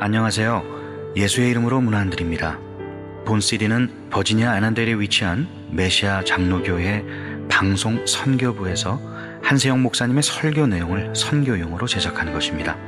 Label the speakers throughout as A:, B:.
A: 안녕하세요. 예수의 이름으로 문안드립니다. 본 CD는 버지니아 애난델에 위치한 메시아 장로교회 방송 선교부에서 한세영 목사님의 설교 내용을 선교용으로 제작한 것입니다.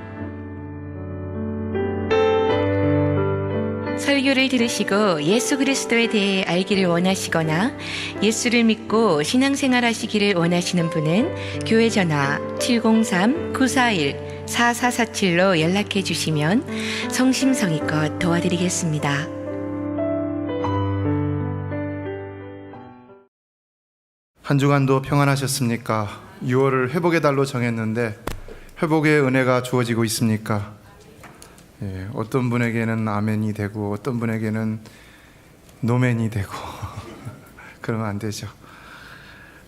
B: 설교를 들으시고 예수 그리스도에 대해 알기를 원하시거나 예수를 믿고 신앙생활 하시기를 원하시는 분은 교회 전화 703-941-4447로 연락해 주시면 성심성의껏 도와드리겠습니다.
C: 한 주간도 평안하셨습니까? 6월을 회복의 달로 정했는데 회복의 은혜가 주어지고 있습니까? 어떤 분에게는 아멘이 되고 어떤 분에게는 노멘이 되고 그러면 안 되죠.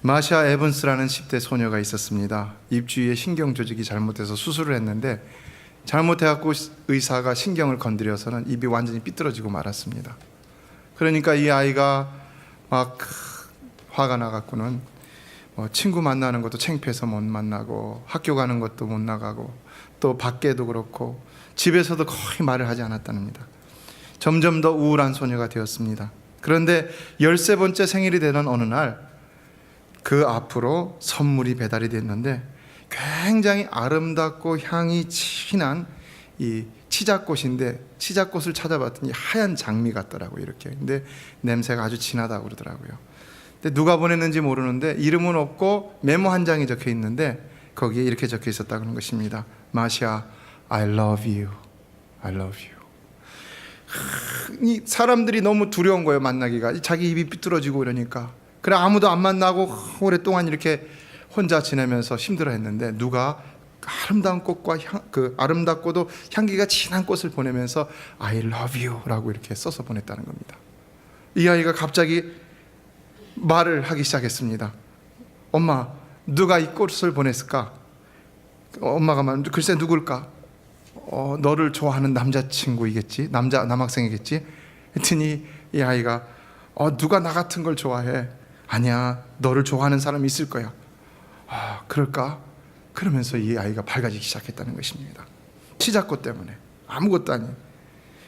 C: 마샤 에번스라는 10대 소녀가 있었습니다. 입주위에 신경 조직이 잘못돼서 수술을 했는데 잘못해갖고 의사가 신경을 건드려서는 입이 완전히 삐뚤어지고 말았습니다. 그러니까 이 아이가 막 화가 나갖고는 친구 만나는 것도 창피해서 못 만나고 학교 가는 것도 못 나가고 또 밖에도 그렇고 집에서도 거의 말을 하지 않았답니다. 점점 더 우울한 소녀가 되었습니다. 그런데 13번째 생일이 되는 어느 날 그 앞으로 선물이 배달이 됐는데 굉장히 아름답고 향이 진한 이 치자꽃인데 치자꽃을 찾아봤더니 하얀 장미 같더라고요. 이렇게. 근데 냄새가 아주 진하다고 그러더라고요. 근데 누가 보냈는지 모르는데 이름은 없고 메모 한 장이 적혀 있는데 거기에 이렇게 적혀 있었다는 것입니다. 마샤, I love you. I love you. 이 사람들이 너무 두려운 거예요. 만나기가. 자기 입이 삐뚤어지고 이러니까. 그래 아무도 안 만나고 오랫동안 이렇게 혼자 지내면서 힘들어했는데 누가 아름다운 꽃과 아름답고도 향기가 진한 꽃을 보내면서 I love you라고 이렇게 써서 보냈다는 겁니다. 이 아이가 갑자기 말을 하기 시작했습니다. 엄마, 누가 이 꽃을 보냈을까? 엄마가 말하면 글쎄 누굴까? 너를 좋아하는 남자친구이겠지? 남학생이겠지? 했더니 이 아이가 누가 나 같은 걸 좋아해? 아니야, 너를 좋아하는 사람이 있을 거야. 그럴까? 그러면서 이 아이가 밝아지기 시작했다는 것입니다. 치자꽃 때문에 아무것도 아니에요.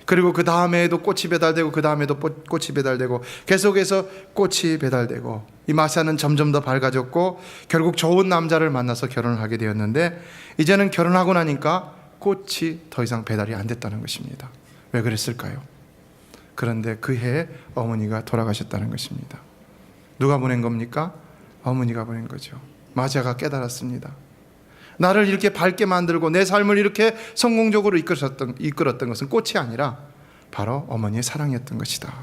C: 그리고 그 다음에도 꽃이 배달되고 그 다음에도 꽃이 배달되고 계속해서 꽃이 배달되고 이 마샤는 점점 더 밝아졌고 결국 좋은 남자를 만나서 결혼을 하게 되었는데 이제는 결혼하고 나니까 꽃이 더 이상 배달이 안 됐다는 것입니다. 왜 그랬을까요? 그런데 그 해에 어머니가 돌아가셨다는 것입니다. 누가 보낸 겁니까? 어머니가 보낸 거죠. 마샤가 깨달았습니다. 나를 이렇게 밝게 만들고 내 삶을 이렇게 성공적으로 이끌었던 것은 꽃이 아니라 바로 어머니의 사랑이었던 것이다.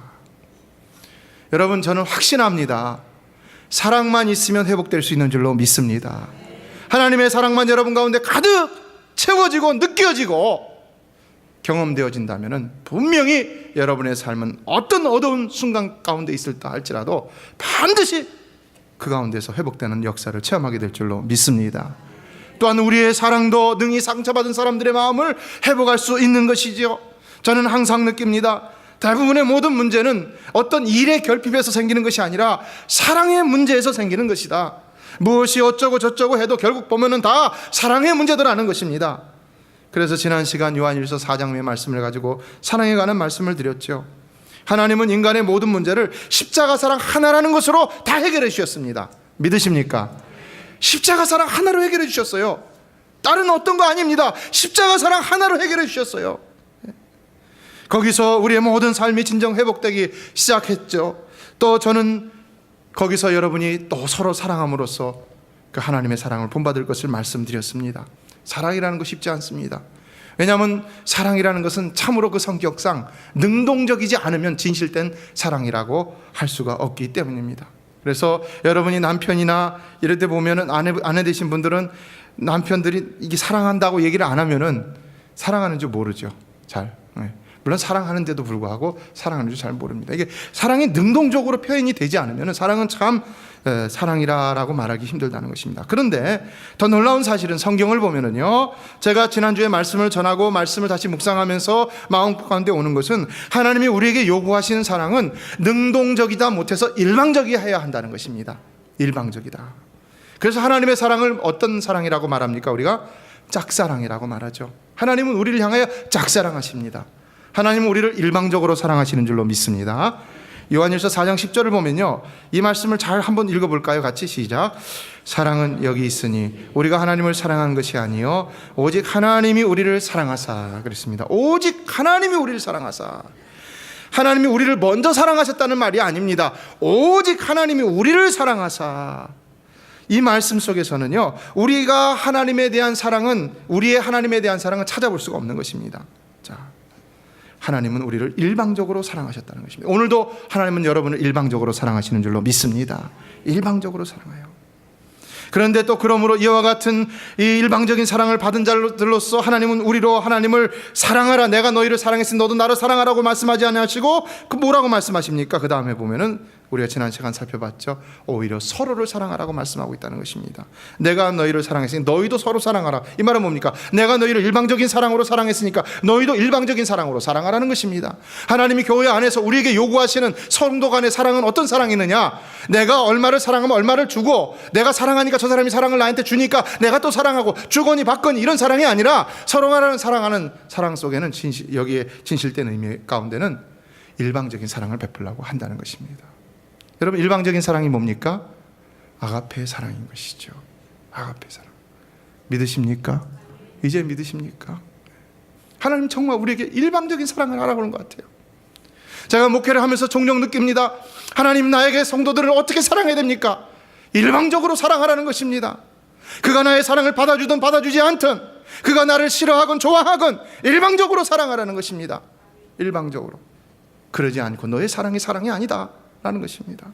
C: 여러분, 저는 확신합니다. 사랑만 있으면 회복될 수 있는 줄로 믿습니다. 하나님의 사랑만 여러분 가운데 가득 채워지고 느껴지고 경험되어진다면 분명히 여러분의 삶은 어떤 어두운 순간 가운데 있을다 할지라도 반드시 그 가운데서 회복되는 역사를 체험하게 될 줄로 믿습니다. 또한 우리의 사랑도 능히 상처받은 사람들의 마음을 회복할 수 있는 것이죠. 저는 항상 느낍니다. 대부분의 모든 문제는 어떤 일의 결핍에서 생기는 것이 아니라 사랑의 문제에서 생기는 것이다. 무엇이 어쩌고 저쩌고 해도 결국 보면은 다 사랑의 문제더라는 것입니다. 그래서 지난 시간 요한일서 4장의 말씀을 가지고 사랑에 관한 말씀을 드렸죠. 하나님은 인간의 모든 문제를 십자가 사랑 하나라는 것으로 다 해결해 주셨습니다. 믿으십니까? 십자가 사랑 하나로 해결해 주셨어요. 다른 어떤 거 아닙니다. 십자가 사랑 하나로 해결해 주셨어요. 거기서 우리의 모든 삶이 진정 회복되기 시작했죠. 또 저는 거기서 여러분이 또 서로 사랑함으로써 그 하나님의 사랑을 본받을 것을 말씀드렸습니다. 사랑이라는 거 쉽지 않습니다. 왜냐하면 사랑이라는 것은 참으로 그 성격상 능동적이지 않으면 진실된 사랑이라고 할 수가 없기 때문입니다. 그래서 여러분이 남편이나 이럴 때 보면은 아내 되신 분들은 남편들이 이게 사랑한다고 얘기를 안 하면은 사랑하는 줄 모르죠. 잘. 물론 사랑하는데도 불구하고 사랑하는 줄 잘 모릅니다. 이게 사랑이 능동적으로 표현이 되지 않으면은 사랑은 참 사랑이라고 말하기 힘들다는 것입니다. 그런데 더 놀라운 사실은 성경을 보면은요, 제가 지난주에 말씀을 전하고 말씀을 다시 묵상하면서 마음 가운데 오는 것은 하나님이 우리에게 요구하시는 사랑은 능동적이다 못해서 일방적이어야 한다는 것입니다. 일방적이다. 그래서 하나님의 사랑을 어떤 사랑이라고 말합니까? 우리가 짝사랑이라고 말하죠. 하나님은 우리를 향하여 짝사랑하십니다. 하나님은 우리를 일방적으로 사랑하시는 줄로 믿습니다. 요한일서 4장 10절을 보면요, 이 말씀을 잘 한번 읽어볼까요? 같이 시작. 사랑은 여기 있으니 우리가 하나님을 사랑한 것이 아니요 오직 하나님이 우리를 사랑하사 그랬습니다. 오직 하나님이 우리를 사랑하사. 하나님이 우리를 먼저 사랑하셨다는 말이 아닙니다. 오직 하나님이 우리를 사랑하사. 이 말씀 속에서는요, 우리가 하나님에 대한 사랑은, 우리의 하나님에 대한 사랑은 찾아볼 수가 없는 것입니다. 자, 하나님은 우리를 일방적으로 사랑하셨다는 것입니다. 오늘도 하나님은 여러분을 일방적으로 사랑하시는 줄로 믿습니다. 일방적으로 사랑해요. 그런데 또 그러므로 이와 같은 이 일방적인 사랑을 받은 자들로서 하나님은 우리로 하나님을 사랑하라, 내가 너희를 사랑했으니 너도 나를 사랑하라고 말씀하지 아니하시고 그 뭐라고 말씀하십니까? 그 다음에 보면은 우리가 지난 시간 살펴봤죠. 오히려 서로를 사랑하라고 말씀하고 있다는 것입니다. 내가 너희를 사랑했으니 너희도 서로 사랑하라. 이 말은 뭡니까? 내가 너희를 일방적인 사랑으로 사랑했으니까 너희도 일방적인 사랑으로 사랑하라는 것입니다. 하나님이 교회 안에서 우리에게 요구하시는 성도 간의 사랑은 어떤 사랑이느냐? 내가 얼마를 사랑하면 얼마를 주고, 내가 사랑하니까 저 사람이 사랑을 나한테 주니까 내가 또 사랑하고, 주거니 받거니 이런 사랑이 아니라 서로가 사랑하는 사랑 속에는 여기에 진실된 의미 가운데는 일방적인 사랑을 베풀려고 한다는 것입니다. 여러분, 일방적인 사랑이 뭡니까? 아가페의 사랑인 것이죠. 아가페 사랑. 믿으십니까? 이제 믿으십니까? 하나님 정말 우리에게 일방적인 사랑을 하라고 하는 것 같아요. 제가 목회를 하면서 종종 느낍니다. 하나님, 나에게 성도들을 어떻게 사랑해야 됩니까? 일방적으로 사랑하라는 것입니다. 그가 나의 사랑을 받아주든 받아주지 않든, 그가 나를 싫어하건 좋아하건 일방적으로 사랑하라는 것입니다. 일방적으로. 그러지 않고 너의 사랑이 사랑이 아니다 라는 것입니다.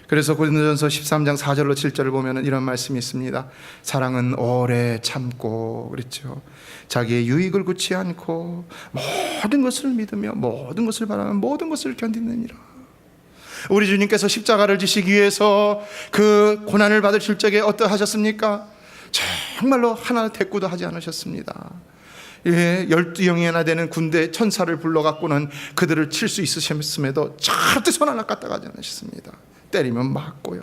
C: 그래서 고린도전서 13장 4절로 7절을 보면 이런 말씀이 있습니다. 사랑은 오래 참고, 그렇죠, 자기의 유익을 굳지 않고 모든 것을 믿으며 모든 것을 바라며 모든 것을 견디느니라. 우리 주님께서 십자가를 지시기 위해서 그 고난을 받으실 적에 어떠하셨습니까? 정말로 하나 대꾸도 하지 않으셨습니다. 12영이나 되는 군대 천사를 불러갖고는 그들을 칠 수 있으셨음에도 절대 손 하나 까딱 하지 않으셨습니다. 때리면 맞고요.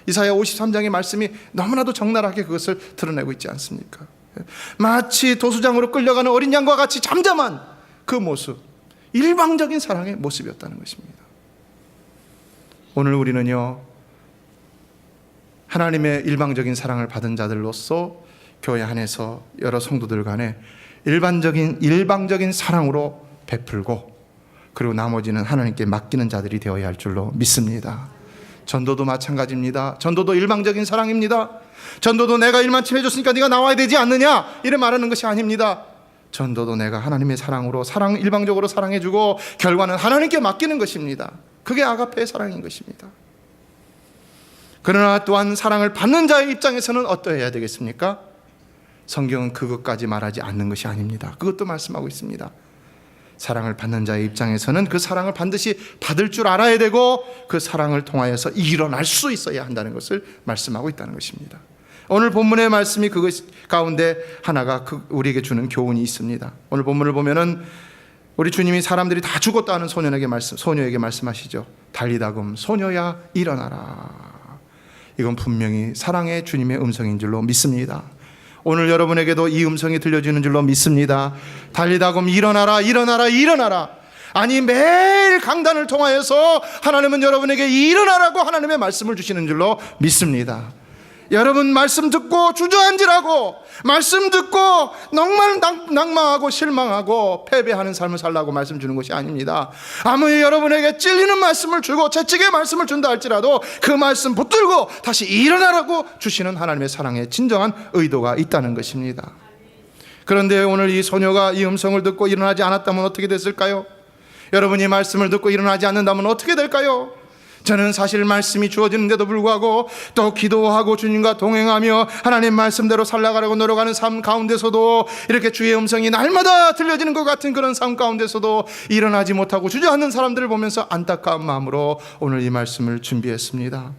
C: 이사야 53장의 말씀이 너무나도 적나라하게 그것을 드러내고 있지 않습니까? 마치 도수장으로 끌려가는 어린 양과 같이 잠잠한 그 모습, 일방적인 사랑의 모습이었다는 것입니다. 오늘 우리는요, 하나님의 일방적인 사랑을 받은 자들로서 교회 안에서 여러 성도들 간에 일방적인 사랑으로 베풀고, 그리고 나머지는 하나님께 맡기는 자들이 되어야 할 줄로 믿습니다. 전도도 마찬가지입니다. 전도도 일방적인 사랑입니다. 전도도 내가 일만 침해줬으니까 네가 나와야 되지 않느냐 이래 말하는 것이 아닙니다. 전도도 내가 하나님의 사랑으로 일방적으로 사랑해주고 결과는 하나님께 맡기는 것입니다. 그게 아가페의 사랑인 것입니다. 그러나 또한 사랑을 받는 자의 입장에서는 어떠해야 되겠습니까? 성경은 그것까지 말하지 않는 것이 아닙니다. 그것도 말씀하고 있습니다. 사랑을 받는 자의 입장에서는 그 사랑을 반드시 받을 줄 알아야 되고, 그 사랑을 통하여서 일어날 수 있어야 한다는 것을 말씀하고 있다는 것입니다. 오늘 본문의 말씀이 그것 가운데 하나가 우리에게 주는 교훈이 있습니다. 오늘 본문을 보면은 우리 주님이 사람들이 다 죽었다 하는 소녀에게 말씀하시죠. 달리다금 소녀야 일어나라. 이건 분명히 사랑의 주님의 음성인 줄로 믿습니다. 오늘 여러분에게도 이 음성이 들려주는 줄로 믿습니다. 달리다금 일어나라, 일어나라, 일어나라. 아니, 매일 강단을 통하여서 하나님은 여러분에게 일어나라고 하나님의 말씀을 주시는 줄로 믿습니다. 여러분 말씀 듣고 주저앉으라고, 말씀 듣고 낭망하고 실망하고 패배하는 삶을 살라고 말씀 주는 것이 아닙니다. 아무리 여러분에게 찔리는 말씀을 주고 채찍의 말씀을 준다 할지라도 그 말씀 붙들고 다시 일어나라고 주시는 하나님의 사랑의 진정한 의도가 있다는 것입니다. 그런데 오늘 이 소녀가 이 음성을 듣고 일어나지 않았다면 어떻게 됐을까요? 여러분이 말씀을 듣고 일어나지 않는다면 어떻게 될까요? 저는 사실 말씀이 주어지는데도 불구하고 또 기도하고 주님과 동행하며 하나님 말씀대로 살아가려고 노력하는 삶 가운데서도, 이렇게 주의 음성이 날마다 들려지는 것 같은 그런 삶 가운데서도 일어나지 못하고 주저앉는 사람들을 보면서 안타까운 마음으로 오늘 이 말씀을 준비했습니다.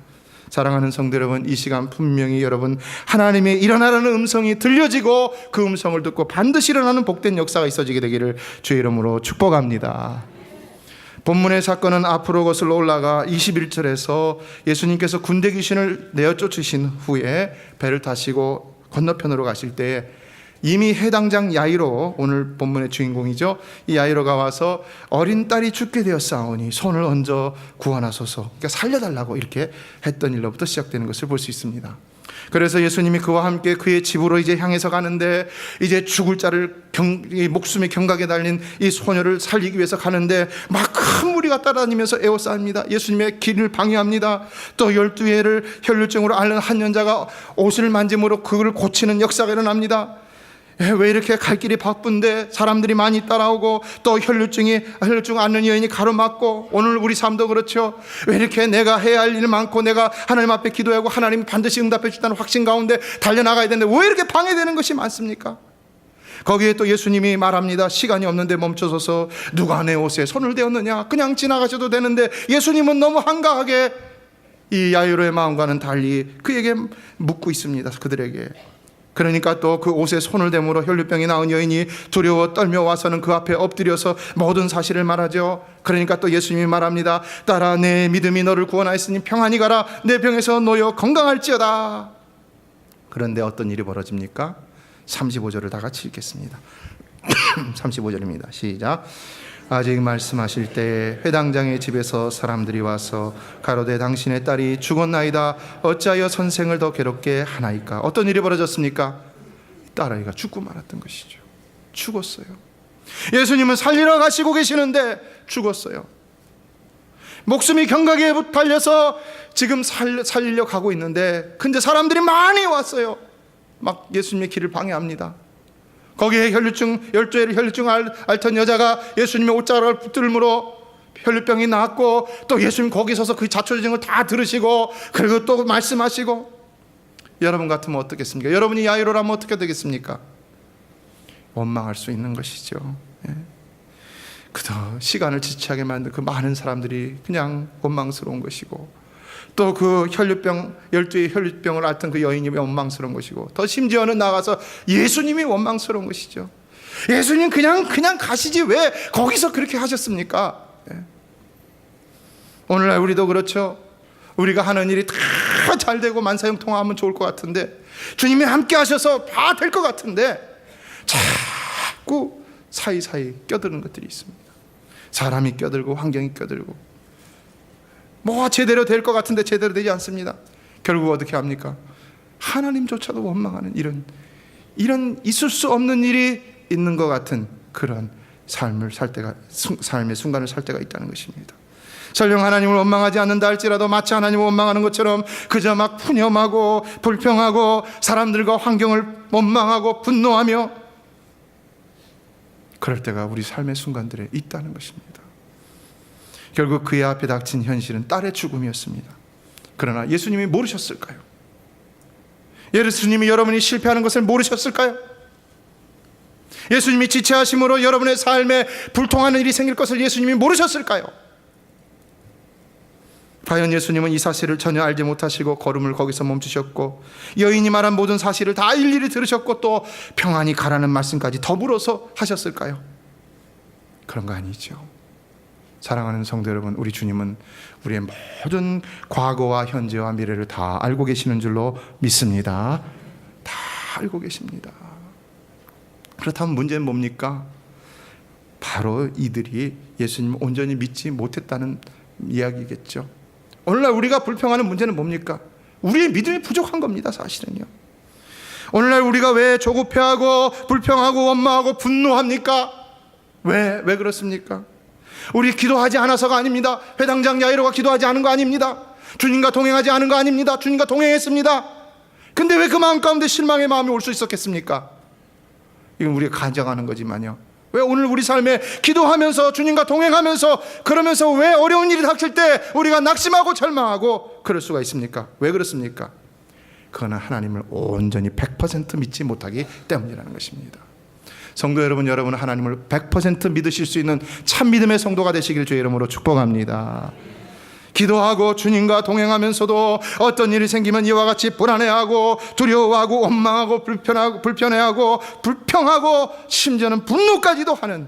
C: 사랑하는 성도 여러분, 이 시간 분명히 여러분 하나님의 일어나라는 음성이 들려지고 그 음성을 듣고 반드시 일어나는 복된 역사가 있어지게 되기를 주의 이름으로 축복합니다. 본문의 사건은 앞으로 거슬러 올라가 21절에서 예수님께서 군대 귀신을 내어 쫓으신 후에 배를 타시고 건너편으로 가실 때에 이미 해당장 야이로, 오늘 본문의 주인공이죠, 이 야이로가 와서 어린 딸이 죽게 되었사오니 손을 얹어 구원하소서, 그러니까 살려달라고 이렇게 했던 일로부터 시작되는 것을 볼 수 있습니다. 그래서 예수님이 그와 함께 그의 집으로 이제 향해서 가는데, 이제 죽을 자를 목숨의 경각에 달린 이 소녀를 살리기 위해서 가는데 막 큰 무리가 따라다니면서 에워싸입니다. 예수님의 길을 방해합니다. 또 12회를 혈루증으로 앓는 한 여자가 옷을 만짐으로 그걸 고치는 역사가 일어납니다. 왜 이렇게 갈 길이 바쁜데 사람들이 많이 따라오고, 또 혈루증 앓는 여인이 가로막고, 오늘 우리 삶도 그렇죠. 왜 이렇게 내가 해야 할 일 많고 내가 하나님 앞에 기도하고 하나님이 반드시 응답해 주다는 확신 가운데 달려나가야 되는데 왜 이렇게 방해되는 것이 많습니까? 거기에 또 예수님이 말합니다. 시간이 없는데 멈춰서서 누가 내 옷에 손을 대었느냐, 그냥 지나가셔도 되는데 예수님은 너무 한가하게 이 야이로의 마음과는 달리 그에게 묻고 있습니다. 그들에게. 그러니까 또 그 옷에 손을 대므로 혈루병이 나은 여인이 두려워 떨며 와서는 그 앞에 엎드려서 모든 사실을 말하죠. 그러니까 또 예수님이 말합니다. 딸아, 내 믿음이 너를 구원하였으니 평안히 가라. 내 병에서 놓여 건강할지어다. 그런데 어떤 일이 벌어집니까? 35절을 다 같이 읽겠습니다. 35절입니다. 시작. 아직 말씀하실 때에 회당장의 집에서 사람들이 와서 가로되 당신의 딸이 죽었나이다. 어찌하여 선생을 더 괴롭게 하나이까? 어떤 일이 벌어졌습니까? 딸아이가 죽고 말았던 것이죠. 죽었어요. 예수님은 살리러 가시고 계시는데 죽었어요. 목숨이 경각에 달려서 지금 살리려 가고 있는데, 근데 사람들이 많이 왔어요. 막 예수님의 길을 방해합니다. 거기에 12회를 혈루증 앓던 여자가 예수님의 옷자락을 붙들므로 혈루병이 나았고, 또 예수님 거기 서서 그 자초지정을 다 들으시고, 그리고 또 말씀하시고. 여러분 같으면 어떻겠습니까? 여러분이 야이로라면 어떻게 되겠습니까? 원망할 수 있는 것이죠. 예. 그저 시간을 지체하게 만든 그 많은 사람들이 그냥 원망스러운 것이고, 또 그 12의 혈루병을 앓던 그 여인이 원망스러운 것이고, 더 심지어는 나가서 예수님이 원망스러운 것이죠. 예수님 그냥 가시지 왜 거기서 그렇게 하셨습니까? 예. 오늘날 우리도 그렇죠. 우리가 하는 일이 다 잘 되고 만사형통하면 좋을 것 같은데, 주님이 함께 하셔서 다 될 것 같은데 자꾸 사이사이 껴드는 것들이 있습니다. 사람이 껴들고 환경이 껴들고, 뭐 제대로 될 것 같은데 제대로 되지 않습니다. 결국 어떻게 합니까? 하나님조차도 원망하는 이런 있을 수 없는 일이 있는 것 같은 그런 삶의 순간을 살 때가 있다는 것입니다. 설령 하나님을 원망하지 않는다 할지라도 마치 하나님을 원망하는 것처럼 그저 막 푸념하고 불평하고 사람들과 환경을 원망하고 분노하며, 그럴 때가 우리 삶의 순간들에 있다는 것입니다. 결국 그의 앞에 닥친 현실은 딸의 죽음이었습니다. 그러나 예수님이 모르셨을까요? 예수님이 여러분이 실패하는 것을 모르셨을까요? 예수님이 지체하심으로 여러분의 삶에 불통하는 일이 생길 것을 예수님이 모르셨을까요? 과연 예수님은 이 사실을 전혀 알지 못하시고 걸음을 거기서 멈추셨고, 여인이 말한 모든 사실을 다 일일이 들으셨고, 또 평안히 가라는 말씀까지 더불어서 하셨을까요? 그런 거 아니죠. 사랑하는 성도 여러분, 우리 주님은 우리의 모든 과거와 현재와 미래를 다 알고 계시는 줄로 믿습니다. 다 알고 계십니다. 그렇다면 문제는 뭡니까? 바로 이들이 예수님을 온전히 믿지 못했다는 이야기겠죠. 오늘날 우리가 불평하는 문제는 뭡니까? 우리의 믿음이 부족한 겁니다. 사실은요. 오늘날 우리가 왜 조급해하고 불평하고 원망하고 분노합니까? 왜 그렇습니까? 우리 기도하지 않아서가 아닙니다. 회당장 야이로가 기도하지 않은 거 아닙니다. 주님과 동행하지 않은 거 아닙니다. 주님과 동행했습니다. 근데 왜 그 마음 가운데 실망의 마음이 올 수 있었겠습니까? 이건 우리가 가정하는 거지만요, 왜 오늘 우리 삶에 기도하면서 주님과 동행하면서 그러면서 왜 어려운 일이 닥칠 때 우리가 낙심하고 절망하고 그럴 수가 있습니까? 왜 그렇습니까? 그거는 하나님을 온전히 100% 믿지 못하기 때문이라는 것입니다. 성도 여러분, 여러분은 하나님을 100% 믿으실 수 있는 참 믿음의 성도가 되시길 주의 이름으로 축복합니다. 기도하고 주님과 동행하면서도 어떤 일이 생기면 이와 같이 불안해하고 두려워하고 원망하고 불편해하고 불평하고 심지어는 분노까지도 하는,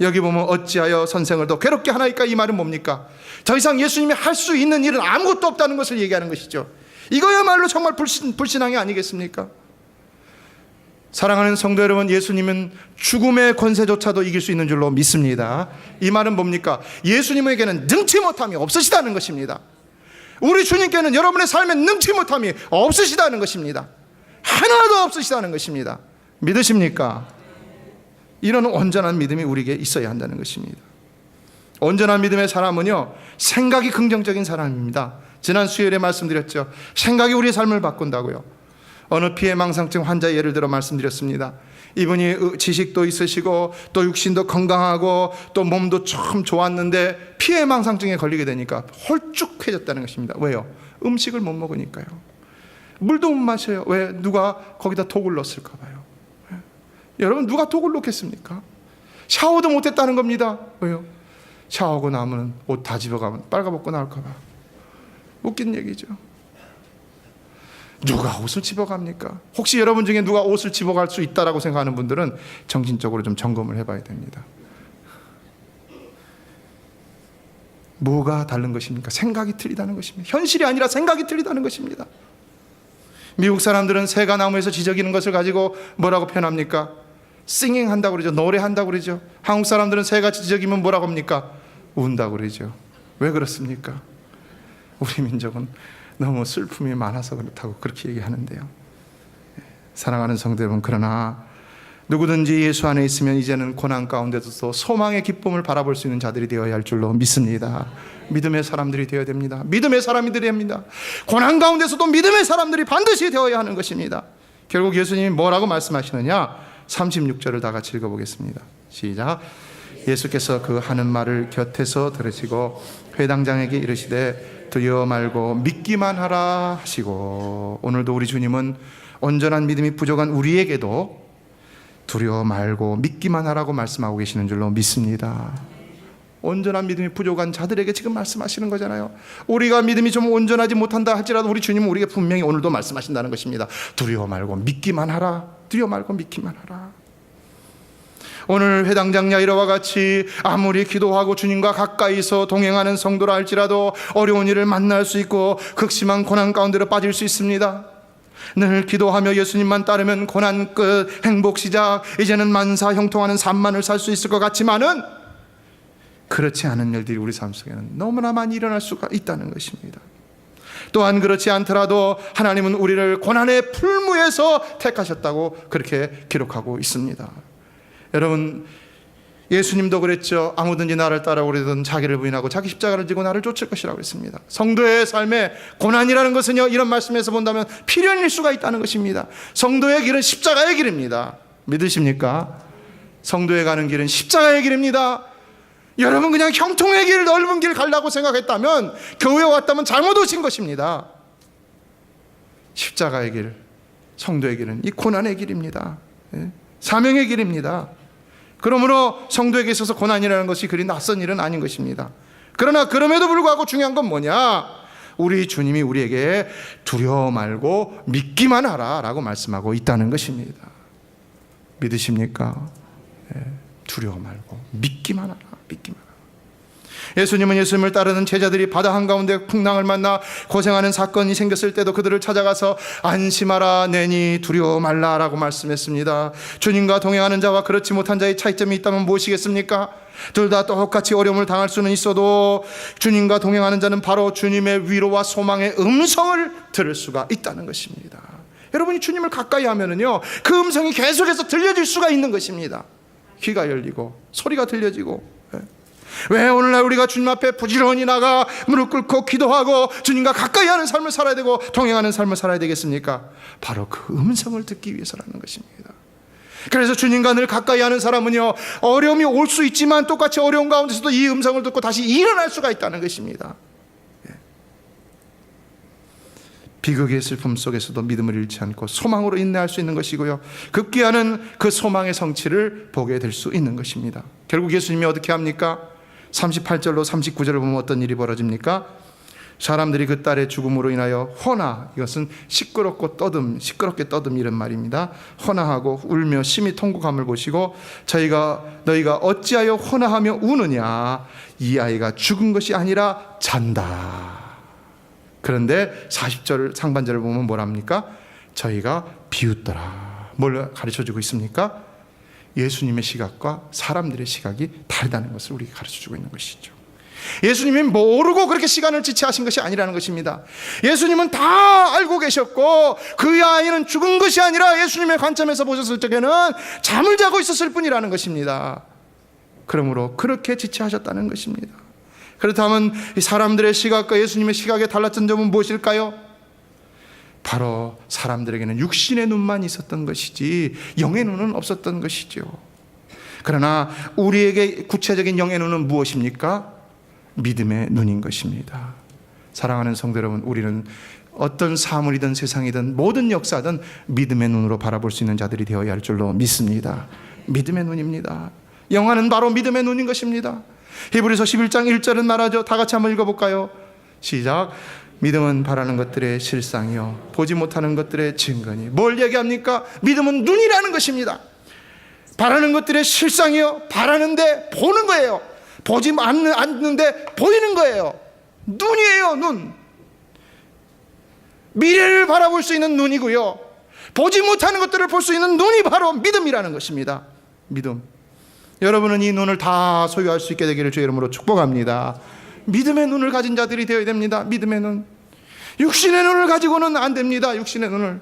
C: 여기 보면 어찌하여 선생을 더 괴롭게 하나이까, 이 말은 뭡니까? 더 이상 예수님이 할 수 있는 일은 아무것도 없다는 것을 얘기하는 것이죠. 이거야말로 정말 불신앙이 아니겠습니까? 사랑하는 성도 여러분, 예수님은 죽음의 권세조차도 이길 수 있는 줄로 믿습니다. 이 말은 뭡니까? 예수님에게는 능치 못함이 없으시다는 것입니다. 우리 주님께는 여러분의 삶에 능치 못함이 없으시다는 것입니다. 하나도 없으시다는 것입니다. 믿으십니까? 이런 온전한 믿음이 우리에게 있어야 한다는 것입니다. 온전한 믿음의 사람은요, 생각이 긍정적인 사람입니다. 지난 수요일에 말씀드렸죠. 생각이 우리의 삶을 바꾼다고요. 어느 피해망상증 환자 예를 들어 말씀드렸습니다. 이분이 지식도 있으시고 또 육신도 건강하고 또 몸도 참 좋았는데 피해망상증에 걸리게 되니까 홀쭉해졌다는 것입니다. 왜요? 음식을 못 먹으니까요. 물도 못 마셔요. 왜? 누가 거기다 독을 넣었을까 봐요. 여러분, 누가 독을 넣겠습니까? 샤워도 못했다는 겁니다. 왜요? 샤워하고 나면 옷 다 집어가면 빨가벗고 나올까 봐. 웃긴 얘기죠. 누가 옷을 집어갑니까? 혹시 여러분 중에 누가 옷을 집어갈 수 있다라고 생각하는 분들은 정신적으로 좀 점검을 해봐야 됩니다. 뭐가 다른 것입니까? 생각이 틀리다는 것입니다. 현실이 아니라 생각이 틀리다는 것입니다. 미국 사람들은 새가 나무에서 지저귀는 것을 가지고 뭐라고 표현합니까? 싱잉 한다고 그러죠. 노래한다고 그러죠. 한국 사람들은 새가 지저귀면 뭐라고 합니까? 운다고 그러죠. 왜 그렇습니까? 우리 민족은 너무 슬픔이 많아서 그렇다고 그렇게 얘기하는데요. 사랑하는 성도 여러분, 그러나 누구든지 예수 안에 있으면 이제는 고난 가운데서도 소망의 기쁨을 바라볼 수 있는 자들이 되어야 할 줄로 믿습니다. 믿음의 사람들이 되어야 됩니다. 믿음의 사람이 되어야 합니다. 고난 가운데서도 믿음의 사람들이 반드시 되어야 하는 것입니다. 결국 예수님이 뭐라고 말씀하시느냐? 36절을 다 같이 읽어보겠습니다. 시작. 예수께서 그 하는 말을 곁에서 들으시고 회당장에게 이르시되 두려워 말고 믿기만 하라 하시고, 오늘도 우리 주님은 온전한 믿음이 부족한 우리에게도 두려워 말고 믿기만 하라고 말씀하고 계시는 줄로 믿습니다. 온전한 믿음이 부족한 자들에게 지금 말씀하시는 거잖아요. 우리가 믿음이 좀 온전하지 못한다 할지라도 우리 주님은 우리에게 분명히 오늘도 말씀하신다는 것입니다. 두려워 말고 믿기만 하라. 두려워 말고 믿기만 하라. 오늘 회당장 야이로와 같이 아무리 기도하고 주님과 가까이서 동행하는 성도라 할지라도 어려운 일을 만날 수 있고 극심한 고난 가운데로 빠질 수 있습니다. 늘 기도하며 예수님만 따르면 고난 끝, 행복 시작, 이제는 만사 형통하는 삶만을 살 수 있을 것 같지만은 그렇지 않은 일들이 우리 삶 속에는 너무나 많이 일어날 수가 있다는 것입니다. 또한 그렇지 않더라도 하나님은 우리를 고난의 풀무에서 택하셨다고 그렇게 기록하고 있습니다. 여러분, 예수님도 그랬죠. 아무든지 나를 따라오려든 자기를 부인하고 자기 십자가를 지고 나를 쫓을 것이라고 했습니다. 성도의 삶에 고난이라는 것은요, 이런 말씀에서 본다면 필연일 수가 있다는 것입니다. 성도의 길은 십자가의 길입니다. 믿으십니까? 성도에 가는 길은 십자가의 길입니다. 여러분, 그냥 형통의 길, 넓은 길 가려고 생각했다면, 교회에 왔다면 잘못 오신 것입니다. 십자가의 길, 성도의 길은 이 고난의 길입니다. 사명의 길입니다. 그러므로 성도에게 있어서 고난이라는 것이 그리 낯선 일은 아닌 것입니다. 그러나 그럼에도 불구하고 중요한 건 뭐냐? 우리 주님이 우리에게 두려워 말고 믿기만 하라 라고 말씀하고 있다는 것입니다. 믿으십니까? 두려워 말고 믿기만 하라. 믿기만 하라. 예수님은 예수님을 따르는 제자들이 바다 한가운데 풍랑을 만나 고생하는 사건이 생겼을 때도 그들을 찾아가서 안심하라, 내니 두려워 말라라고 말씀했습니다. 주님과 동행하는 자와 그렇지 못한 자의 차이점이 있다면 무엇이겠습니까? 둘 다 똑같이 어려움을 당할 수는 있어도 주님과 동행하는 자는 바로 주님의 위로와 소망의 음성을 들을 수가 있다는 것입니다. 여러분이 주님을 가까이 하면은요, 그 음성이 계속해서 들려질 수가 있는 것입니다. 귀가 열리고 소리가 들려지고. 왜 오늘날 우리가 주님 앞에 부지런히 나가 무릎 꿇고 기도하고 주님과 가까이 하는 삶을 살아야 되고 동행하는 삶을 살아야 되겠습니까? 바로 그 음성을 듣기 위해서라는 것입니다. 그래서 주님과 늘 가까이 하는 사람은요, 어려움이 올 수 있지만 똑같이 어려운 가운데서도 이 음성을 듣고 다시 일어날 수가 있다는 것입니다. 비극의 슬픔 속에서도 믿음을 잃지 않고 소망으로 인내할 수 있는 것이고요, 급기야는 그 소망의 성취를 보게 될 수 있는 것입니다. 결국 예수님이 어떻게 합니까? 38절로 39절을 보면 어떤 일이 벌어집니까? 사람들이 그 딸의 죽음으로 인하여 허나, 이것은 시끄럽게 떠듬 이런 말입니다. 허나하고 울며 심히 통곡함을 보시고 너희가 어찌하여 허나하며 우느냐, 이 아이가 죽은 것이 아니라 잔다. 그런데 40절 상반절을 보면 뭐랍니까? 저희가 비웃더라. 뭘 가르쳐주고 있습니까? 예수님의 시각과 사람들의 시각이 다르다는 것을 우리에게 가르쳐주고 있는 것이죠. 예수님이 모르고 그렇게 시간을 지체하신 것이 아니라는 것입니다. 예수님은 다 알고 계셨고 그 아이는 죽은 것이 아니라 예수님의 관점에서 보셨을 적에는 잠을 자고 있었을 뿐이라는 것입니다. 그러므로 그렇게 지체하셨다는 것입니다. 그렇다면 이 사람들의 시각과 예수님의 시각의 달랐던 점은 무엇일까요? 바로 사람들에게는 육신의 눈만 있었던 것이지 영의 눈은 없었던 것이죠. 그러나 우리에게 구체적인 영의 눈은 무엇입니까? 믿음의 눈인 것입니다. 사랑하는 성도 여러분, 우리는 어떤 사물이든 세상이든 모든 역사든 믿음의 눈으로 바라볼 수 있는 자들이 되어야 할 줄로 믿습니다. 믿음의 눈입니다. 영화는 바로 믿음의 눈인 것입니다. 히브리서 11장 1절은 말하죠. 다 같이 한번 읽어볼까요? 시작. 믿음은 바라는 것들의 실상이요 보지 못하는 것들의 증거니. 뭘 얘기합니까? 믿음은 눈이라는 것입니다. 바라는 것들의 실상이요, 바라는데 보는 거예요. 보지 않는데 보이는 거예요. 눈이에요, 눈. 미래를 바라볼 수 있는 눈이고요, 보지 못하는 것들을 볼 수 있는 눈이 바로 믿음이라는 것입니다. 믿음. 여러분은 이 눈을 다 소유할 수 있게 되기를 주의 이름으로 축복합니다. 믿음의 눈을 가진 자들이 되어야 됩니다. 믿음의 눈. 육신의 눈을 가지고는 안 됩니다. 육신의 눈을.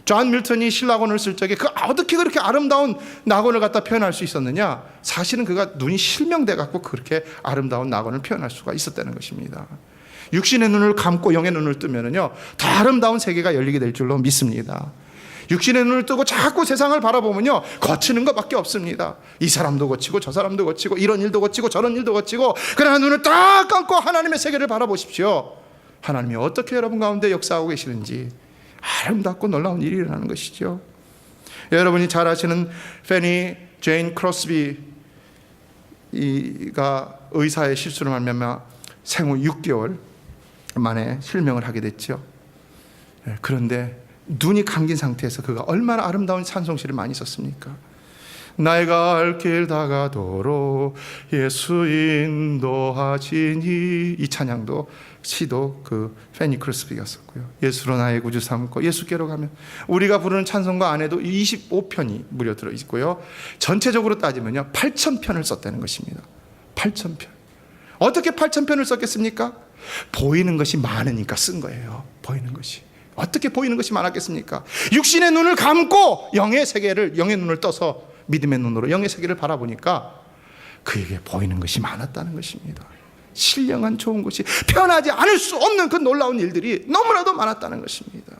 C: 존 밀턴이 신라곤을 쓸 적에 어떻게 그렇게 아름다운 낙원을 갖다 표현할 수 있었느냐? 사실은 그가 눈이 실명돼 갖고 그렇게 아름다운 낙원을 표현할 수가 있었다는 것입니다. 육신의 눈을 감고 영의 눈을 뜨면은요, 더 아름다운 세계가 열리게 될 줄로 믿습니다. 육신의 눈을 뜨고 자꾸 세상을 바라보면요, 거치는 것밖에 없습니다. 이 사람도 거치고 저 사람도 거치고 이런 일도 거치고 저런 일도 거치고. 그러나 눈을 딱 감고 하나님의 세계를 바라보십시오. 하나님이 어떻게 여러분 가운데 역사하고 계시는지 아름답고 놀라운 일이 일어나는 것이죠. 여러분이 잘 아시는 페니 제인 크로스비가 의사의 실수로 말미암아 생후 6개월 만에 실명을 하게 됐죠. 그런데 눈이 감긴 상태에서 그가 얼마나 아름다운 찬송시를 많이 썼습니까? 나의 갈 길 다가도록 예수 인도하시니. 이 찬양도 시도 그 페니 크로스비가 썼고요. 예수로 나의 구주 삼고 예수께로 가면. 우리가 부르는 찬송가 안에도 25편이 무려 들어있고요, 전체적으로 따지면요 8,000편을 썼다는 것입니다. 8,000편. 어떻게 8,000편을 썼겠습니까? 보이는 것이 많으니까 쓴 거예요. 보이는 것이. 어떻게 보이는 것이 많았겠습니까? 육신의 눈을 감고 영의 눈을 떠서 믿음의 눈으로 영의 세계를 바라보니까 그에게 보이는 것이 많았다는 것입니다. 신령한 좋은 것이, 표현하지 않을 수 없는 그 놀라운 일들이 너무나도 많았다는 것입니다.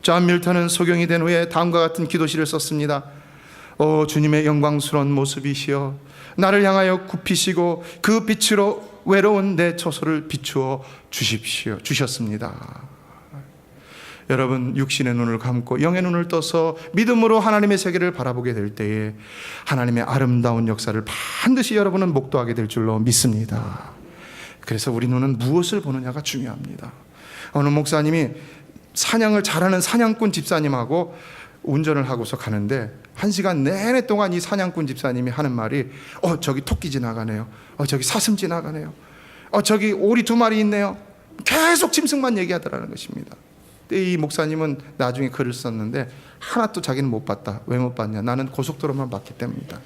C: 존 밀턴은 소경이 된 후에 다음과 같은 기도시를 썼습니다. 오 주님의 영광스러운 모습이시여, 나를 향하여 굽히시고 그 빛으로 외로운 내 처소를 비추어 주셨습니다. 여러분, 육신의 눈을 감고 영의 눈을 떠서 믿음으로 하나님의 세계를 바라보게 될 때에 하나님의 아름다운 역사를 반드시 여러분은 목도하게 될 줄로 믿습니다. 그래서 우리 눈은 무엇을 보느냐가 중요합니다. 어느 목사님이 사냥을 잘하는 사냥꾼 집사님하고 운전을 하고서 가는데 1시간 내내 동안 이 사냥꾼 집사님이 하는 말이 저기 토끼 지나가네요, 저기 사슴 지나가네요, 저기 오리 2마리 있네요. 계속 짐승만 얘기하더라는 것입니다. 이 목사님은 나중에 글을 썼는데 하나도 자기는 못 봤다. 왜 못 봤냐? 나는 고속도로만 봤기 때문이다.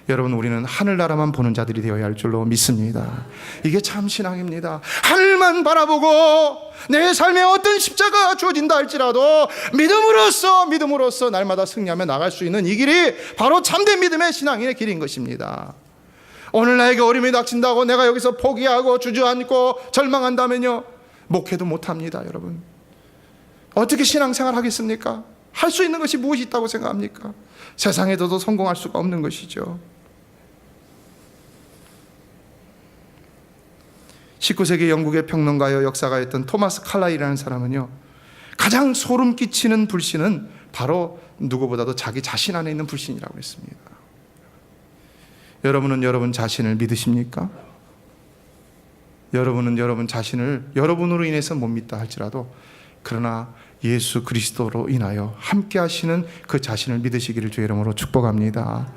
C: 여러분, 우리는 하늘나라만 보는 자들이 되어야 할 줄로 믿습니다. 이게 참 신앙입니다. 하늘만 바라보고 내 삶에 어떤 십자가가 주어진다 할지라도 믿음으로써 날마다 승리하며 나갈 수 있는 이 길이 바로 참된 믿음의 신앙의 길인 것입니다. 오늘 나에게 어려움이 닥친다고 내가 여기서 포기하고 주저앉고 절망한다면요, 목회도 못합니다. 여러분, 어떻게 신앙생활 하겠습니까? 할 수 있는 것이 무엇이 있다고 생각합니까? 세상에서도 성공할 수가 없는 것이죠. 19세기 영국의 평론가요 역사가였던 토마스 칼라일이라는 사람은요, 가장 소름 끼치는 불신은 바로 누구보다도 자기 자신 안에 있는 불신이라고 했습니다. 여러분은 여러분 자신을 믿으십니까? 여러분은 여러분 자신을 여러분으로 인해서 못 믿다 할지라도 그러나 예수 그리스도로 인하여 함께 하시는 그 자신을 믿으시기를 주의 이름으로 축복합니다.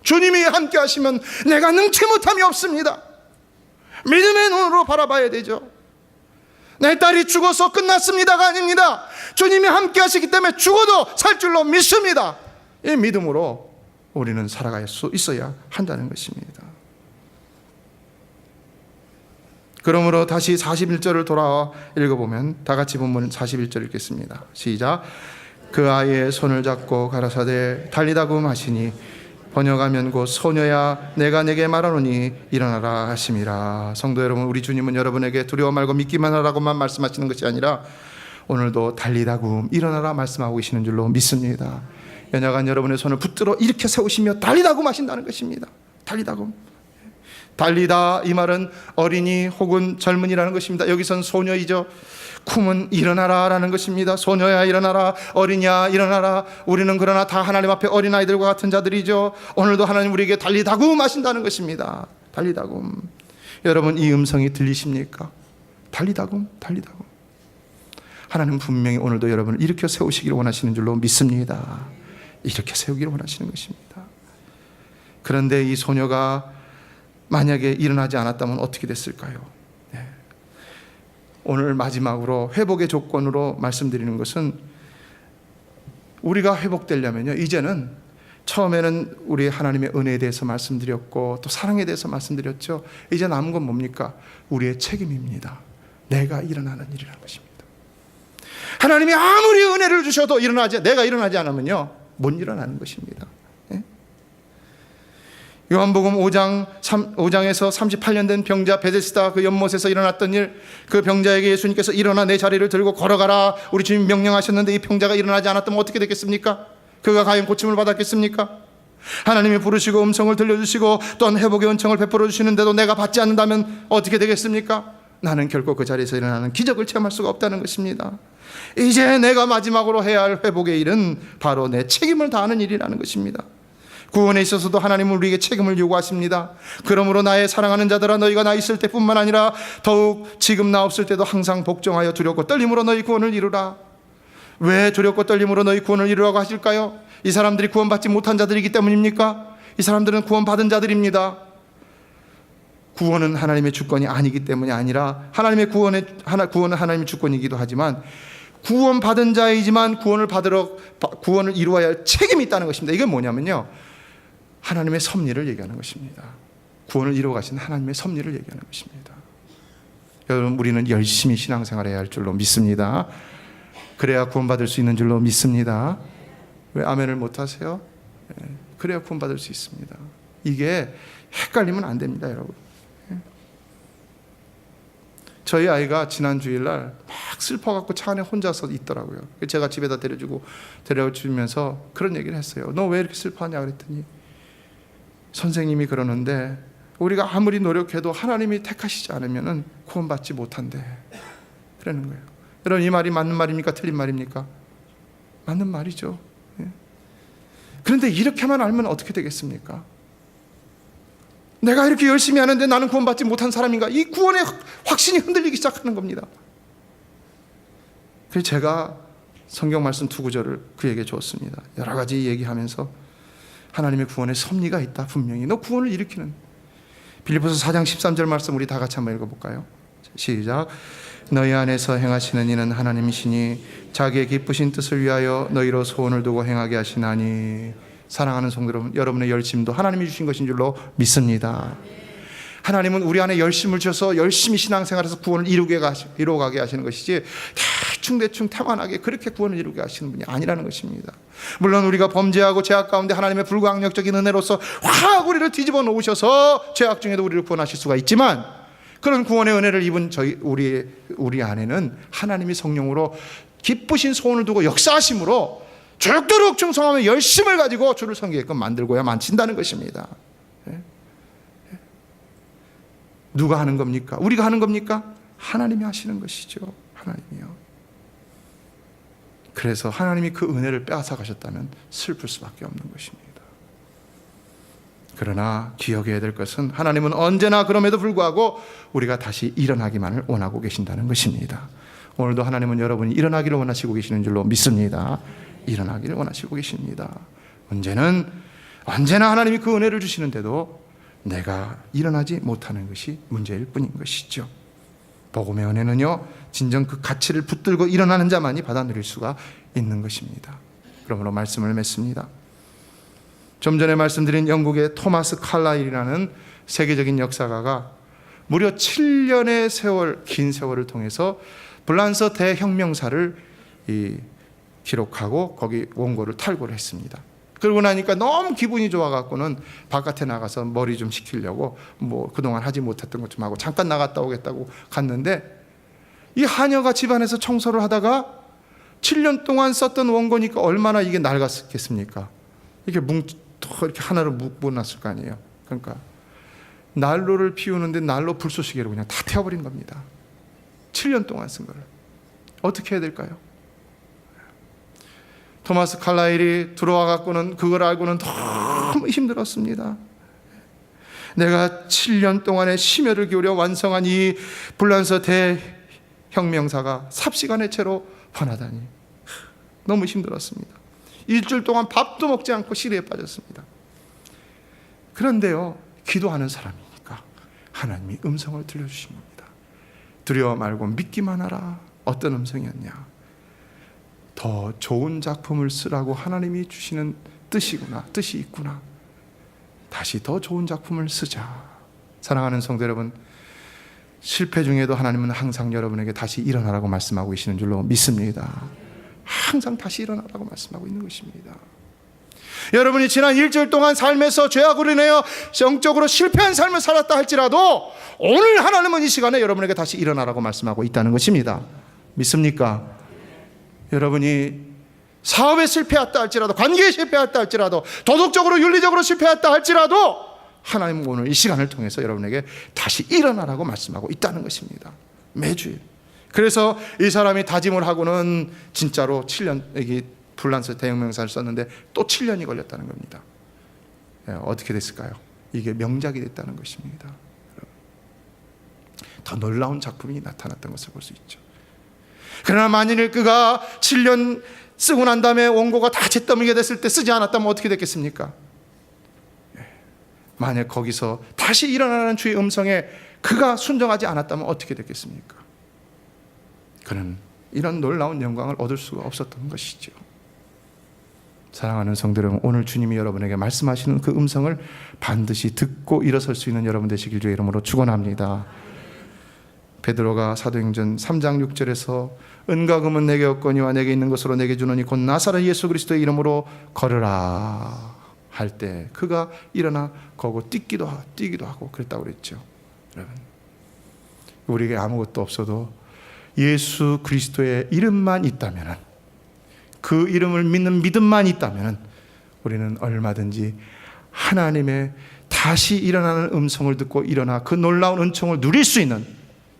C: 주님이 함께 하시면 내가 능치 못함이 없습니다. 믿음의 눈으로 바라봐야 되죠. 내 딸이 죽어서 끝났습니다가 아닙니다. 주님이 함께 하시기 때문에 죽어도 살 줄로 믿습니다. 이 믿음으로 우리는 살아갈 수 있어야 한다는 것입니다. 그러므로 다시 41절을 돌아와 읽어보면 다 같이 본문 41절 읽겠습니다. 시작. 그 아이의 손을 잡고 가라사대 달리다고 하시니 번역하면 곧 소녀야 내가 내게 말하노니 일어나라 하심이라. 성도 여러분, 우리 주님은 여러분에게 두려워 말고 믿기만 하라고만 말씀하시는 것이 아니라 오늘도 달리다고 일어나라 말씀하고 계시는 줄로 믿습니다. 연약한 여러분의 손을 붙들어 일으켜 세우시며 달리다고 하신다는 것입니다. 달리다고. 달리다 이 말은 어린이 혹은 젊은이라는 것입니다. 여기선 소녀이죠. 쿰은 일어나라 라는 것입니다. 소녀야 일어나라, 어린이야 일어나라. 우리는 그러나 다 하나님 앞에 어린아이들과 같은 자들이죠. 오늘도 하나님 우리에게 달리다고 하신다는 것입니다. 달리다고. 여러분 이 음성이 들리십니까? 달리다고, 달리다고. 하나님 분명히 오늘도 여러분을 일으켜 세우시기를 원하시는 줄로 믿습니다. 일으켜 세우기를 원하시는 것입니다. 그런데 이 소녀가 만약에 일어나지 않았다면 어떻게 됐을까요? 네. 오늘 마지막으로 회복의 조건으로 말씀드리는 것은 우리가 회복되려면요, 이제는 처음에는 우리 하나님의 은혜에 대해서 말씀드렸고 또 사랑에 대해서 말씀드렸죠. 이제 남은 건 뭡니까? 우리의 책임입니다. 내가 일어나는 일이라는 것입니다. 하나님이 아무리 은혜를 주셔도 내가 일어나지 않으면요 못 일어나는 것입니다. 요한복음 5장에서 38년 된 병자 베데스다 그 연못에서 일어났던 일, 그 병자에게 예수님께서 일어나 내 자리를 들고 걸어가라 우리 주님 명령하셨는데 이 병자가 일어나지 않았다면 어떻게 됐겠습니까? 그가 과연 고침을 받았겠습니까? 하나님이 부르시고 음성을 들려주시고 또한 회복의 은총을 베풀어 주시는데도 내가 받지 않는다면 어떻게 되겠습니까? 나는 결코 그 자리에서 일어나는 기적을 체험할 수가 없다는 것입니다. 이제 내가 마지막으로 해야 할 회복의 일은 바로 내 책임을 다하는 일이라는 것입니다. 구원에 있어서도 하나님은 우리에게 책임을 요구하십니다. 그러므로 나의 사랑하는 자들아, 너희가 나 있을 때뿐만 아니라 더욱 지금 나 없을 때도 항상 복종하여 두렵고 떨림으로 너희 구원을 이루라. 왜 두렵고 떨림으로 너희 구원을 이루라고 하실까요? 이 사람들이 구원받지 못한 자들이기 때문입니까? 이 사람들은 구원받은 자들입니다. 구원은 하나님의 주권이 아니기 때문이 아니라 구원은 하나님의 주권이기도 하지만 구원받은 자이지만 구원을 이루어야 할 책임이 있다는 것입니다. 이게 뭐냐면요, 하나님의 섭리를 얘기하는 것입니다. 구원을 이루어 가신 하나님의 섭리를 얘기하는 것입니다. 여러분, 우리는 열심히 신앙생활해야 할 줄로 믿습니다. 그래야 구원받을 수 있는 줄로 믿습니다. 왜 아멘을 못하세요? 그래야 구원받을 수 있습니다. 이게 헷갈리면 안 됩니다, 여러분. 저희 아이가 지난 주일날 막 슬퍼갖고 차 안에 혼자서 있더라고요. 제가 집에다 데려주면서 그런 얘기를 했어요. 너 왜 이렇게 슬퍼하냐 그랬더니 선생님이 그러는데 우리가 아무리 노력해도 하나님이 택하시지 않으면 구원받지 못한대. 그러는 거예요. 여러분, 이 말이 맞는 말입니까? 틀린 말입니까? 맞는 말이죠. 그런데 이렇게만 알면 어떻게 되겠습니까? 내가 이렇게 열심히 하는데 나는 구원받지 못한 사람인가? 이 구원의 확신이 흔들리기 시작하는 겁니다. 그래서 제가 성경 말씀 2구절을 그에게 줬습니다. 여러 가지 얘기하면서 하나님의 구원의 섭리가 있다. 분명히 너 구원을 일으키는. 빌립보서 4장 13절 말씀 우리 다 같이 한번 읽어볼까요? 시작. 너희 안에서 행하시는 이는 하나님이시니 자기의 기쁘신 뜻을 위하여 너희로 소원을 두고 행하게 하시나니. 사랑하는 성도 여러분, 여러분의 열심도 하나님이 주신 것인 줄로 믿습니다. 하나님은 우리 안에 열심을 주셔서 열심히 신앙생활에서 구원을 이루어가게 하시는 것이지 대충 태만하게 그렇게 구원을 이루게 하시는 분이 아니라는 것입니다. 물론 우리가 범죄하고 죄악 가운데 하나님의 불가항력적인 은혜로서 확 우리를 뒤집어 놓으셔서 죄악 중에도 우리를 구원하실 수가 있지만, 그런 구원의 은혜를 입은 우리 안에는 하나님이 성령으로 기쁘신 소원을 두고 역사하심으로 죽도록 충성하며 열심을 가지고 주를 섬기게끔 만들고야 만친다는 것입니다. 누가 하는 겁니까? 우리가 하는 겁니까? 하나님이 하시는 것이죠. 하나님이요. 그래서 하나님이 그 은혜를 빼앗아 가셨다면 슬플 수밖에 없는 것입니다. 그러나 기억해야 될 것은 하나님은 언제나 그럼에도 불구하고 우리가 다시 일어나기만을 원하고 계신다는 것입니다. 오늘도 하나님은 여러분이 일어나기를 원하시고 계시는 줄로 믿습니다. 일어나기를 원하시고 계십니다. 언제나 하나님이 그 은혜를 주시는데도 내가 일어나지 못하는 것이 문제일 뿐인 것이죠. 복음의 은혜는요, 진정 그 가치를 붙들고 일어나는 자만이 받아 누릴 수가 있는 것입니다. 그러므로 말씀을 맺습니다. 좀 전에 말씀드린 영국의 토마스 칼라일이라는 세계적인 역사가가 무려 7년의 세월, 긴 세월을 통해서 불란서 대혁명사를 기록하고 거기 원고를 탈고를 했습니다. 그러고 나니까 너무 기분이 좋아갖고는 바깥에 나가서 머리 좀 식히려고 그동안 하지 못했던 것 좀 하고 잠깐 나갔다 오겠다고 갔는데, 이 하녀가 집안에서 청소를 하다가 7년 동안 썼던 원고니까 얼마나 이게 낡았겠습니까? 이게 이렇게 하나로 묶어놨을 거 아니에요. 그러니까 난로를 피우는데 난로 불쏘시개로 그냥 다 태워버린 겁니다. 7년 동안 쓴 거를. 어떻게 해야 될까요? 토마스 칼라일이 들어와 갖고는 그걸 알고는 너무 힘들었습니다. 내가 7년 동안의 심혈을 기울여 완성한 이 불란서 대혁명사가 삽시간의 채로 변하다니 너무 힘들었습니다. 일주일 동안 밥도 먹지 않고 시리에 빠졌습니다. 그런데요, 기도하는 사람이니까 하나님이 음성을 들려주신 겁니다. 두려워 말고 믿기만 하라. 어떤 음성이었냐? 더 좋은 작품을 쓰라고 하나님이 주시는 뜻이 있구나. 다시 더 좋은 작품을 쓰자. 사랑하는 성도 여러분, 실패 중에도 하나님은 항상 여러분에게 다시 일어나라고 말씀하고 계시는 줄로 믿습니다. 항상 다시 일어나라고 말씀하고 있는 것입니다. 여러분이 지난 일주일 동안 삶에서 죄악으로 인하여 영적으로 실패한 삶을 살았다 할지라도 오늘 하나님은 이 시간에 여러분에게 다시 일어나라고 말씀하고 있다는 것입니다. 믿습니까? 여러분이 사업에 실패했다 할지라도, 관계에 실패했다 할지라도, 도덕적으로 윤리적으로 실패했다 할지라도 하나님은 오늘 이 시간을 통해서 여러분에게 다시 일어나라고 말씀하고 있다는 것입니다. 매주일. 그래서 이 사람이 다짐을 하고는 진짜로 7년, 여기 불란서 대혁명사를 썼는데 또 7년이 걸렸다는 겁니다. 어떻게 됐을까요? 이게 명작이 됐다는 것입니다. 더 놀라운 작품이 나타났던 것을 볼 수 있죠. 그러나 만일 그가 7년 쓰고 난 다음에 원고가 다 잿더미가 됐을 때 쓰지 않았다면 어떻게 됐겠습니까? 만약 거기서 다시 일어나는 주의 음성에 그가 순종하지 않았다면 어떻게 됐겠습니까? 그는 이런 놀라운 영광을 얻을 수가 없었던 것이죠. 사랑하는 성도 여러분, 오늘 주님이 여러분에게 말씀하시는 그 음성을 반드시 듣고 일어설 수 있는 여러분 되시길 주의 이름으로 축원합니다. 베드로가 사도행전 3장 6절에서 은과 금은 내게 없거니와 내게 있는 것으로 내게 주노니 곧 나사렛 예수 그리스도의 이름으로 걸으라 할 때 그가 일어나 거고 뛰기도 하고 그랬다고 그랬죠. 여러분, 우리에게 아무것도 없어도 예수 그리스도의 이름만 있다면, 그 이름을 믿는 믿음만 있다면 우리는 얼마든지 하나님의 다시 일어나는 음성을 듣고 일어나 그 놀라운 은총을 누릴 수 있는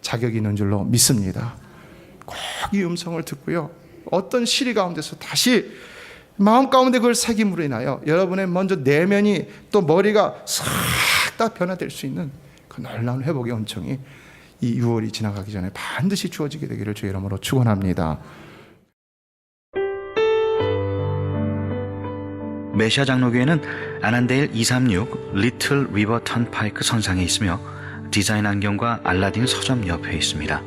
C: 자격이 있는 줄로 믿습니다. 꼭 이 음성을 듣고요, 어떤 시리 가운데서 다시 마음 가운데 그걸 새김으로 인하여 여러분의 먼저 내면이 또 머리가 싹 다 변화될 수 있는 그 놀라운 회복의 은총이 이 6월이 지나가기 전에 반드시 주어지게 되기를 주의 이름으로 축원합니다.
A: 메시아 장로교회는 아난데일 236 리틀 리버 턴파이크 선상에 있으며 디자인 안경과 알라딘 서점 옆에 있습니다.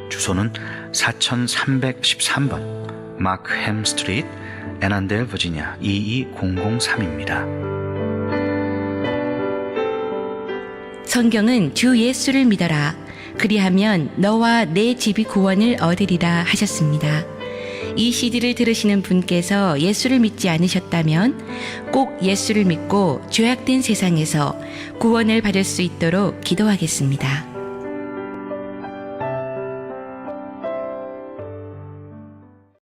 A: 주소는 4313번 마크햄 스트리트, 애난데일 버지니아 22003입니다.
B: 성경은 주 예수를 믿어라. 그리하면 너와 내 집이 구원을 얻으리라 하셨습니다. 이 CD를 들으시는 분께서 예수를 믿지 않으셨다면 꼭 예수를 믿고 죄악된 세상에서 구원을 받을 수 있도록 기도하겠습니다.